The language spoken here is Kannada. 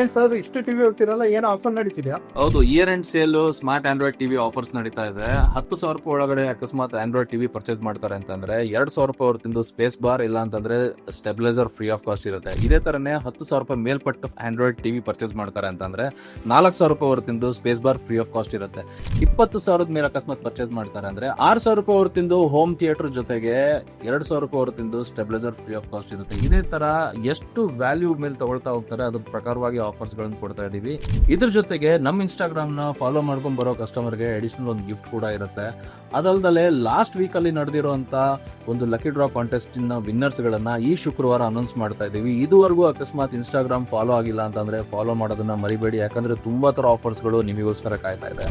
ಏನ್ ಸರ್ ಇಷ್ಟು ಟಿವಿ ಹೋಗ್ತಿರಲ್ಲ, ಏನೋ ಆಫರ್ ನಡೀತಿದ್ಯಾ? ಹೌದು, year end sale smart Android TV offers ನಡೀತಾ ಇದೆ. 10,000 ರೂಪಾಯಿ ಒಳಗಡೆ ಅಕಸ್ಮಾತ್ ಆಂಡ್ರಾಯ್ಡ್ ಟಿವಿ ಪರ್ಚೇಸ್ ಮಾಡ್ತಾರೆ ಅಂತಂದ್ರೆ 2,000 ರೂಪಾಯಿ ಹೊರತಿಂದು ಸ್ಪೇಸ್ ಬಾರ್ ಇಲ್ಲ ಅಂತಂದ್ರೆ ಸ್ಟೆಬಿಲೈಸರ್ ಫ್ರೀ ಆಫ್ ಕಾಸ್ಟ್ ಇರುತ್ತೆ. ಇದೇ ತರನೇ 10,000 ರೂಪಾಯಿ ಮೇಲ್ಪಟ್ಟು ಆಂಡ್ರಾಯ್ಡ್ ಟಿವಿ ಪರ್ಚೇಸ್ ಮಾಡ್ತಾರೆ ಅಂತಂದ್ರೆ 4,000 ರೂಪಾಯಿ ಹೊರತಿಂದು space bar free of cost ಇರುತ್ತೆ. 20,000 ಮೇಲೆ ಅಕಸ್ಮಾತ್ ಪರ್ಚೇಸ್ ಮಾಡ್ತಾರೆ ಅಂದ್ರೆ 6,000 ರೂಪಾಯಿ ಹೊರತಿಂದು ಹೋಮ್ ಥಿಯೇಟರ್ ಜೊತೆಗೆ 2,000 ರೂಪಾಯಿ ಹೊರತಿಂದು ಸ್ಟೆಬಿಲೈಸರ್ ಫ್ರೀ ಆಫ್ ಕಾಸ್ಟ್ ಇರುತ್ತೆ. ಇದೇ ತರ ಎಷ್ಟು ವ್ಯಾಲ್ಯೂ ಮೇಲೆ ತಗೊಳ್ತಾ ಹೋಗ್ತಾರೆ ಅದ್ರ ಪ್ರಕಾರವಾಗಿ ಆಫರ್ಸ್ ಗಳನ್ನು ಕೊಡ್ತಾ ಇದೀವಿ. ಇದ್ರ ಜೊತೆಗೆ ನಮ್ಮ ಇನ್ಸ್ಟಾಗ್ರಾಮ್ ನ ಫಾಲೋ ಮಾಡ್ಕೊಂಡ್ ಬರೋ ಕಸ್ಟಮರ್ಗೆ ಅಡಿಷನಲ್ ಒಂದು ಗಿಫ್ಟ್ ಕೂಡ ಇರುತ್ತೆ. ಅದಲ್ದಲೆ ಲಾಸ್ಟ್ ವೀಕ್ ಅಲ್ಲಿ ನಡೆದಿರುವಂತ ಒಂದು ಲಕ್ಕಿ ಡ್ರಾ ಕಾಂಟೆಸ್ಟ್ ವಿನ್ನರ್ಸ್ ಗಳನ್ನ ಈ ಶುಕ್ರವಾರ ಅನೌನ್ಸ್ ಮಾಡ್ತಾ ಇದೀವಿ. ಇದುವರೆಗೂ ಅಕಸ್ಮಾತ್ ಇನ್ಸ್ಟಾಗ್ರಾಮ್ ಫಾಲೋ ಆಗಿಲ್ಲ ಅಂತಂದ್ರೆ ಫಾಲೋ ಮಾಡೋದನ್ನ ಮರಿಬೇಡಿ, ಯಾಕಂದ್ರೆ ತುಂಬಾ ತರ ಆಫರ್ಸ್ ಗಳು ನಿಮಗೋಸ್ಕರ ಕಾಯ್ತಾ ಇದೆ.